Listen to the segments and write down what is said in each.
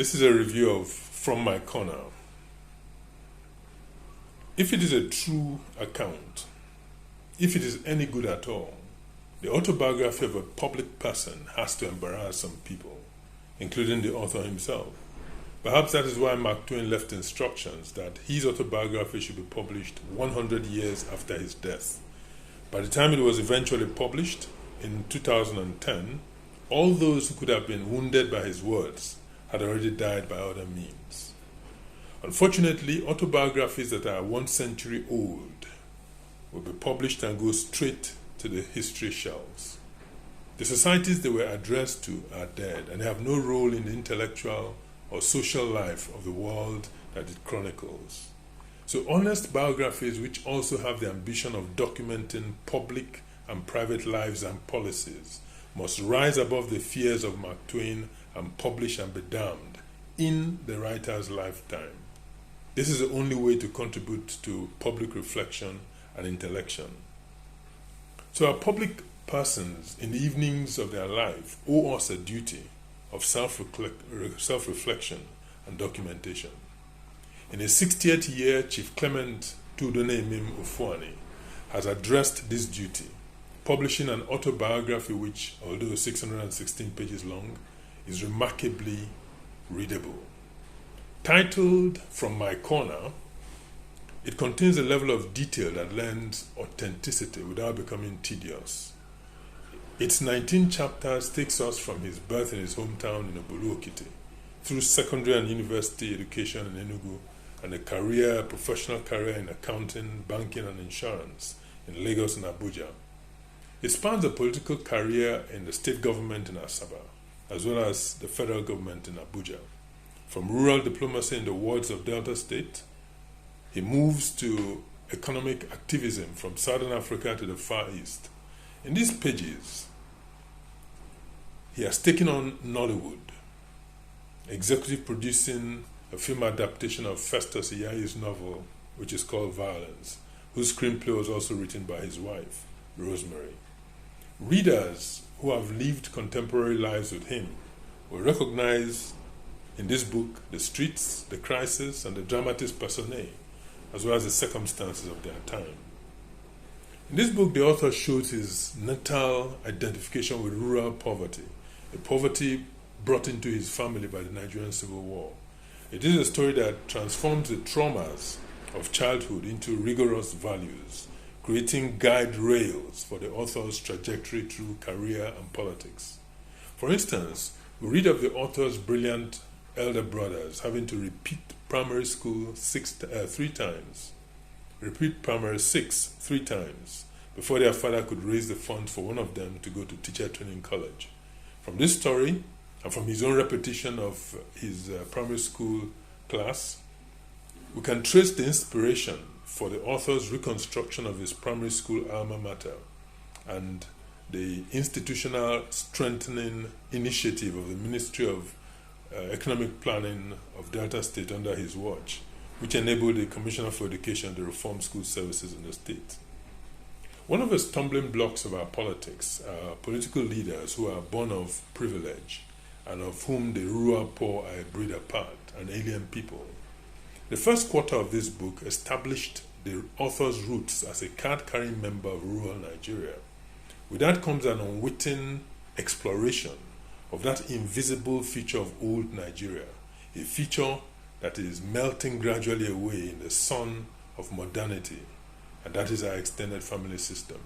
This is a review of From My Corner. If it is a true account, if it is any good at all, the autobiography of a public person has to embarrass some people, including the author himself. Perhaps that is why Mark Twain left instructions that his autobiography should be published 100 years after his death. By the time it was eventually published in 2010, all those who could have been wounded by his words had already died by other means. Unfortunately, autobiographies that are 1 century old will be published and go straight to the history shelves. The societies they were addressed to are dead and have no role in the intellectual or social life of the world that it chronicles. So honest biographies which also have the ambition of documenting public and private lives and policies must rise above the fears of Mark Twain and publish and be damned in the writer's lifetime. This is the only way to contribute to public reflection and intellection. So our public persons in the evenings of their life owe us a duty of self-reflection and documentation. In his 60th year, Chief Clement Ofuani has addressed this duty, publishing an autobiography which, although 616 pages long, is remarkably readable. Titled From My Corner, it contains a level of detail that lends authenticity without becoming tedious. Its 19 chapters takes us from his birth in his hometown in Oboluokiti, through secondary and university education in Enugu, and a professional career in accounting, banking and insurance in Lagos and Abuja. It spans a political career in the state government in Asaba, as well as the federal government in Abuja. From rural diplomacy in the wards of Delta State, he moves to economic activism from Southern Africa to the Far East. In these pages, he has taken on Nollywood, executive producing a film adaptation of Festus Iyayi's novel, which is called Violence, whose screenplay was also written by his wife, Rosemary. Readers who have lived contemporary lives with him will recognize in this book the streets, the crisis, and the dramatis personae, as well as the circumstances of their time. In this book, the author shows his natal identification with rural poverty, a poverty brought into his family by the Nigerian Civil War. It is a story that transforms the traumas of childhood into rigorous values, creating guide rails for the author's trajectory through career and politics. For instance, we read of the author's brilliant elder brothers having to repeat primary school 3 times, before their father could raise the funds for one of them to go to teacher training college. From this story, and from his own repetition of his primary school class, we can trace the inspiration for the author's reconstruction of his primary school alma mater and the institutional strengthening initiative of the Ministry of Economic Planning of Delta State under his watch, which enabled the Commissioner for Education to reform school services in the state. One of the stumbling blocks of our politics are political leaders who are born of privilege and of whom the rural poor are a breed apart, an alien people. The first quarter of this book established the author's roots as a card-carrying member of rural Nigeria. With that comes an unwitting exploration of that invisible feature of old Nigeria, a feature that is melting gradually away in the sun of modernity, and that is our extended family system.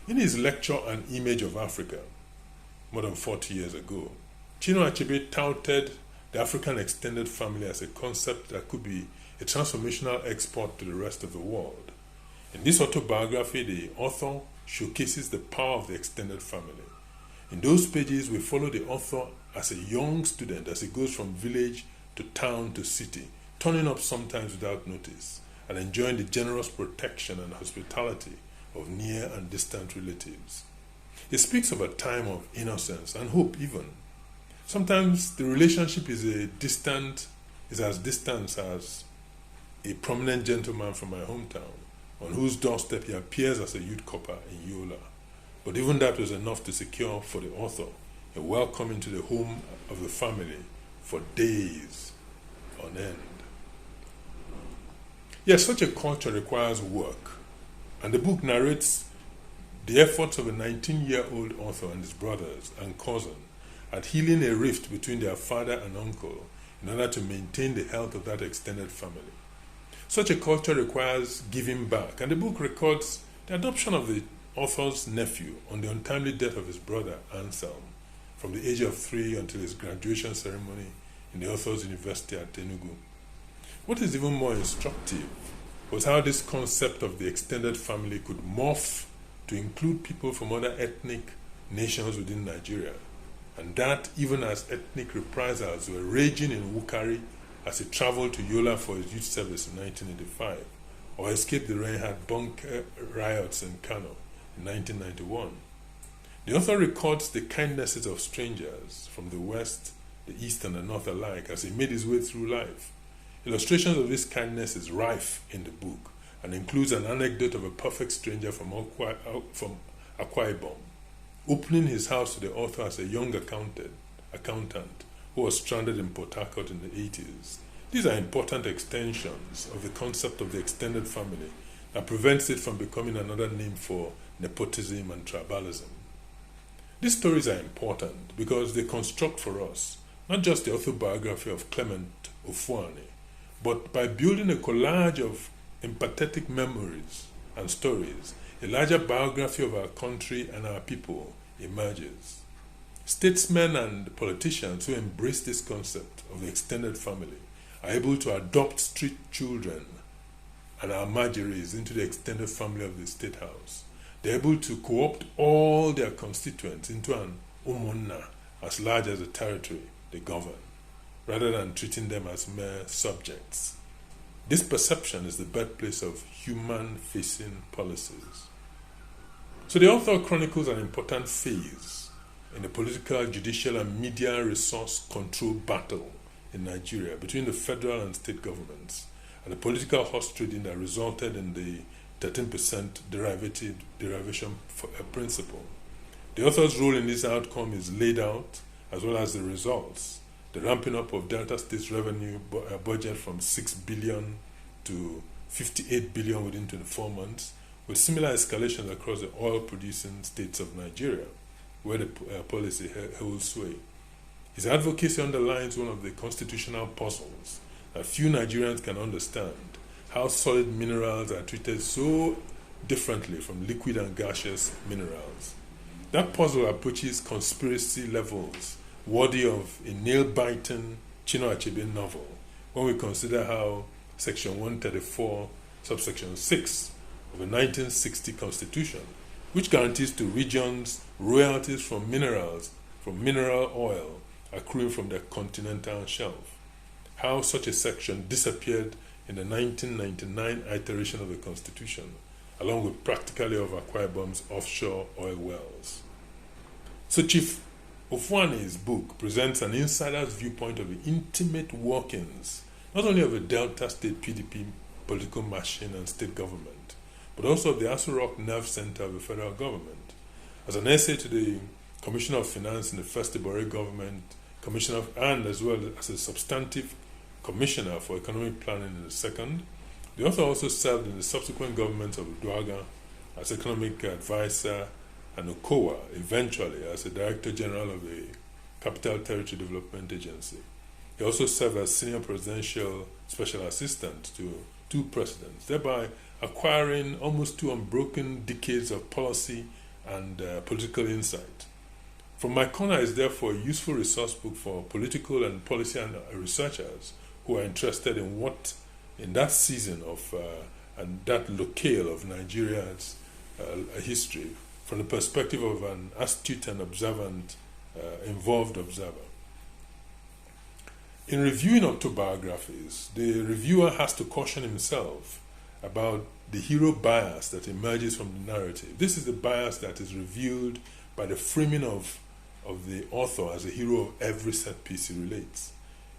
In his lecture An Image of Africa, more than 40 years ago, Chinua Achebe touted the African extended family as a concept that could be a transformational export to the rest of the world. In this autobiography, the author showcases the power of the extended family. In those pages, we follow the author as a young student as he goes from village to town to city, turning up sometimes without notice, and enjoying the generous protection and hospitality of near and distant relatives. He speaks of a time of innocence and hope even. Sometimes the relationship is as distant as a prominent gentleman from my hometown, on whose doorstep he appears as a youth copper in Yola. But even that was enough to secure for the author a welcome into the home of the family for days on end. Yes, such a culture requires work, and the book narrates the efforts of a 19-year-old author and his brothers and cousin at healing a rift between their father and uncle in order to maintain the health of that extended family. Such a culture requires giving back, and the book records the adoption of the author's nephew on the untimely death of his brother Anselm, from the age of 3 until his graduation ceremony in the author's university at Enugu. What is even more instructive was how this concept of the extended family could morph to include people from other ethnic nations within Nigeria, and that even as ethnic reprisals were raging in Wukari as he traveled to Yola for his youth service in 1985, or escaped the Reinhard Bunker riots in Kano in 1991. The author records the kindnesses of strangers from the West, the East, and the North alike as he made his way through life. Illustrations of this kindness is rife in the book and includes an anecdote of a perfect stranger from Akwa Ibom, opening his house to the author as a young accountant who was stranded in Port Harcourt in the 80s. These are important extensions of the concept of the extended family that prevents it from becoming another name for nepotism and tribalism. These stories are important because they construct for us not just the autobiography of Clement Ofuani, but by building a collage of empathetic memories and stories, a larger biography of our country and our people emerges. Statesmen and politicians who embrace this concept of the extended family are able to adopt street children and our margeries into the extended family of the State House. They're able to co-opt all their constituents into an umonna as large as the territory they govern, rather than treating them as mere subjects. This perception is the birthplace of human-facing policies. So the author chronicles an important phase in the political, judicial, and media resource control battle in Nigeria between the federal and state governments, and the political horse trading that resulted in the 13% derivation principle. The author's role in this outcome is laid out, as well as the results. The ramping up of Delta State's revenue budget from 6 billion to 58 billion within 24 months, with similar escalations across the oil-producing states of Nigeria, where the policy holds sway. His advocacy underlines one of the constitutional puzzles that few Nigerians can understand: how solid minerals are treated so differently from liquid and gaseous minerals. That puzzle approaches conspiracy levels worthy of a nail-biting Chinua Achebe novel when we consider how Section 134, subsection 6 of the 1960 Constitution, which guarantees to regions royalties from mineral oil accruing from their continental shelf, how such a section disappeared in the 1999 iteration of the Constitution, along with practically all of Akwa Ibom's offshore oil wells. So Chief Ofuani's book presents an insider's viewpoint of the intimate workings not only of the Delta State PDP political machine and state government, but also of the Aso Rock nerve center of the federal government. As an essay to the Commissioner of Finance in the first Ibore government, and as well as a substantive Commissioner for Economic Planning in the second, the author also served in the subsequent governments of Uduaga as economic advisor and Okowa eventually as the Director General of the Capital Territory Development Agency. He also served as Senior Presidential Special Assistant to 2 presidents, thereby acquiring almost 2 unbroken decades of policy and political insight. From My Corner is therefore a useful resource book for political and policy and researchers who are interested in what, in that season of and that locale of Nigeria's history, from the perspective of an astute and observant, involved observer. In reviewing autobiographies, the reviewer has to caution himself about the hero bias that emerges from the narrative. This is the bias that is revealed by the framing of the author as a hero of every set piece he relates.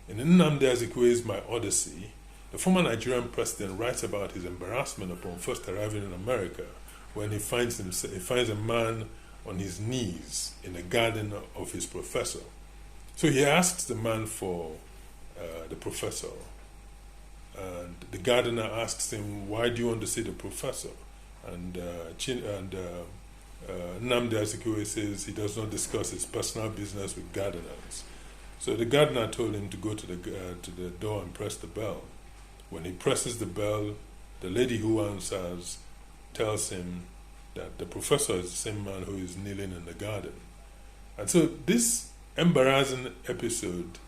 In Nnamdi Azikwe's My Odyssey, the former Nigerian president writes about his embarrassment upon first arriving in America when he finds a man on his knees in the garden of his professor. So he asks the man for the professor, and the gardener asks him, "Why do you want to see the professor?" And Nnamdi Azikiwe says he does not discuss his personal business with gardeners. So the gardener told him to go to the door and press the bell. When he presses the bell, the lady who answers tells him that the professor is the same man who is kneeling in the garden. And so this embarrassing episode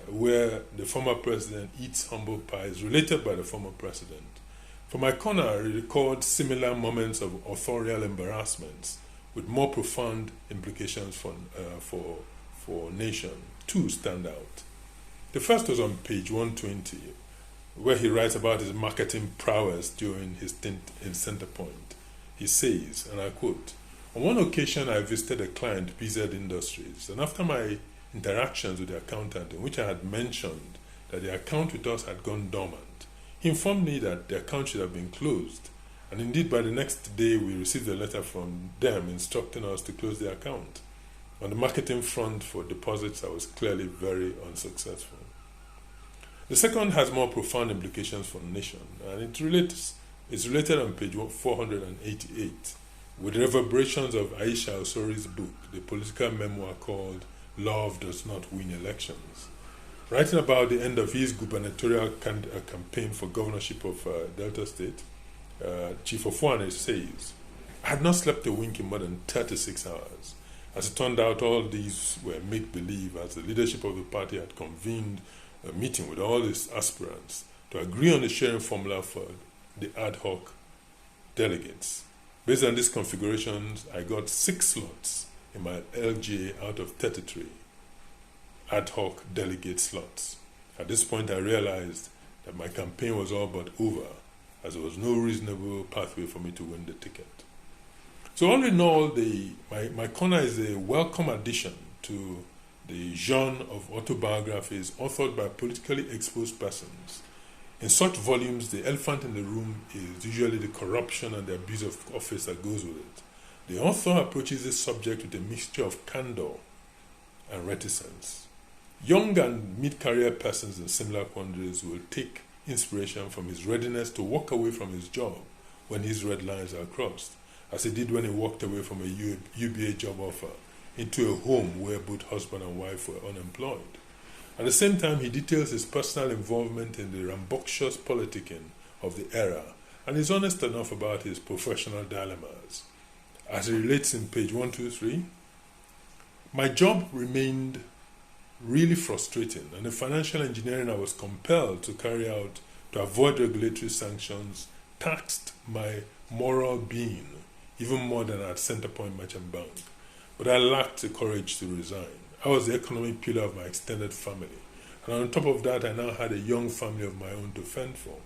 where the former president eats humble pie is related by the former president. For my corner, I record similar moments of authorial embarrassments with more profound implications for nation. Two stand out. The first was on page 120, where he writes about his marketing prowess during his stint in Centerpoint. He says, and I quote, "On one occasion I visited a client, BZ Industries, and after my interactions with the accountant, in which I had mentioned that the account with us had gone dormant, he informed me that the account should have been closed, and indeed by the next day we received a letter from them instructing us to close the account. On the marketing front for deposits, I was clearly very unsuccessful." The second has more profound implications for the nation, and it's related on page 488 with reverberations of Aisha Osori's book, the political memoir called Love Does Not Win Elections. Writing about the end of his gubernatorial campaign for governorship of Delta State, Chief Ofuani says, "I had not slept a wink in more than 36 hours. As it turned out, all these were make-believe, as the leadership of the party had convened a meeting with all its aspirants to agree on a sharing formula for the ad hoc delegates. Based on these configurations, I got 6 slots in my LGA out of 33 ad hoc delegate slots. At this point, I realized that my campaign was all but over, as there was no reasonable pathway for me to win the ticket." So all in all, my corner is a welcome addition to the genre of autobiographies authored by politically exposed persons. In such volumes, the elephant in the room is usually the corruption and the abuse of office that goes with it. The author approaches this subject with a mixture of candor and reticence. Young and mid-career persons in similar quandaries will take inspiration from his readiness to walk away from his job when his red lines are crossed, as he did when he walked away from a UBA job offer into a home where both husband and wife were unemployed. At the same time, he details his personal involvement in the rambunctious politicking of the era and is honest enough about his professional dilemmas. As he relates in page 123, "My job remained really frustrating, and the financial engineering I was compelled to carry out to avoid regulatory sanctions taxed my moral being even more than at Centerpoint Merchant Bank. But I lacked the courage to resign. I was the economic pillar of my extended family, and on top of that, I now had a young family of my own to fend for.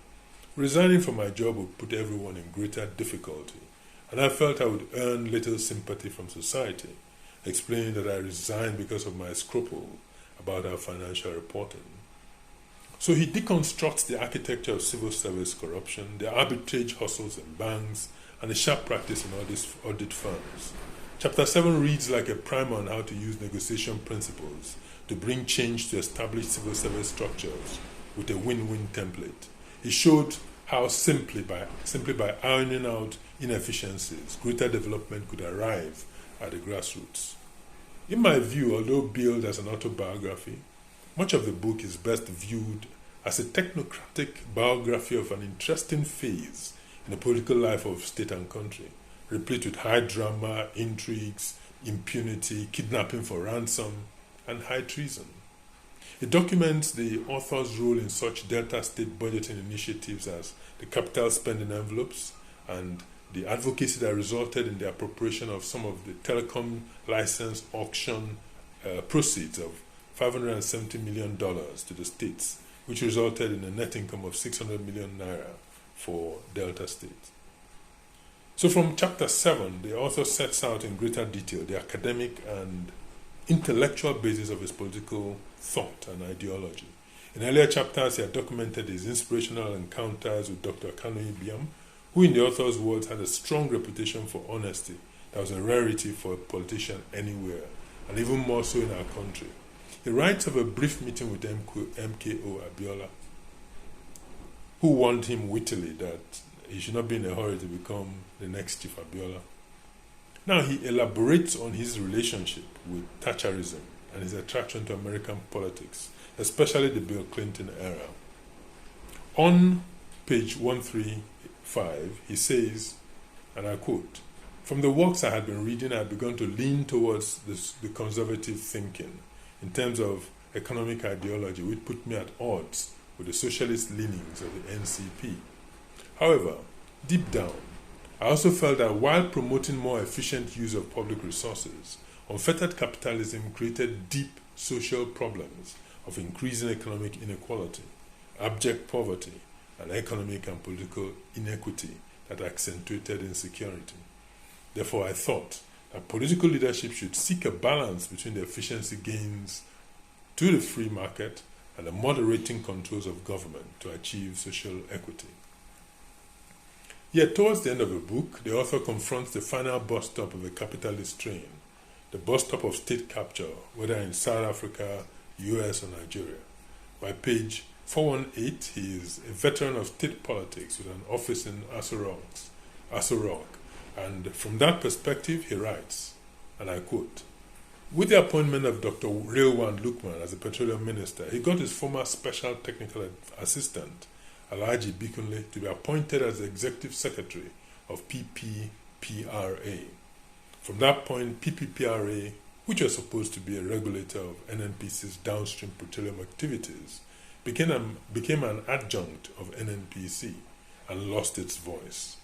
Resigning from my job would put everyone in greater difficulty, and I felt I would earn little sympathy from society, explaining that I resigned because of my scruple about our financial reporting." So he deconstructs the architecture of civil service corruption, the arbitrage hustles in banks, and the sharp practice in audit firms. Chapter 7 reads like a primer on how to use negotiation principles to bring change to established civil service structures with a win-win template. He showed how simply by ironing out inefficiencies, greater development could arrive at the grassroots. In my view, although billed as an autobiography, much of the book is best viewed as a technocratic biography of an interesting phase in the political life of state and country, replete with high drama, intrigues, impunity, kidnapping for ransom, and high treason. It documents the author's role in such Delta State budgeting initiatives as the capital spending envelopes and the advocacy that resulted in the appropriation of some of the telecom license auction proceeds of $570 million to the states, which resulted in a net income of 600 million naira for Delta State. So from chapter 7, the author sets out in greater detail the academic and intellectual basis of his political thought and ideology. In earlier chapters, he had documented his inspirational encounters with Dr. Kanu Ibiam, who in the author's words had a strong reputation for honesty that was a rarity for a politician anywhere, and even more so in our country. He He writes of a brief meeting with MKO Abiola, who warned him wittily that he should not be in a hurry to become the next Chief Abiola. Now he elaborates on his relationship with Thatcherism and his attraction to American politics, especially the Bill Clinton era. On page 135, he says, and I quote, "From the works I had been reading, I had begun to lean towards the conservative thinking in terms of economic ideology, which put me at odds with the socialist leanings of the NCP. However, deep down, I also felt that while promoting more efficient use of public resources, unfettered capitalism created deep social problems of increasing economic inequality, abject poverty, and economic and political inequity that accentuated insecurity. Therefore, I thought that political leadership should seek a balance between the efficiency gains to the free market and the moderating controls of government to achieve social equity." Yet towards the end of the book, the author confronts the final bus stop of the capitalist train, the bus stop of state capture, whether in South Africa, US, or Nigeria. By page 418, he is a veteran of state politics with an office in Aso Rock, and from that perspective, he writes, and I quote, "With the appointment of Dr. Rilwan Lukman as the petroleum minister, he got his former special technical assistant, Alhaji Bikunle, to be appointed as the executive secretary of PPPRA. From that point, PPPRA, which was supposed to be a regulator of NNPC's downstream petroleum activities, became an adjunct of NNPC and lost its voice.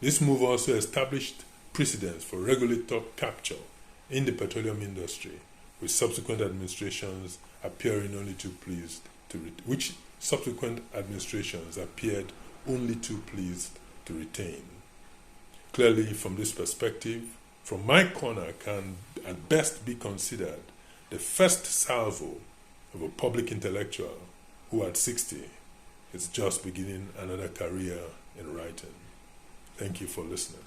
This move also established precedents for regulator capture in the petroleum industry, with subsequent administrations appearing only too pleased to retain. Clearly, from this perspective, from my corner can at best be considered the first salvo of a public intellectual who at 60 is just beginning another career in writing." Thank you for listening.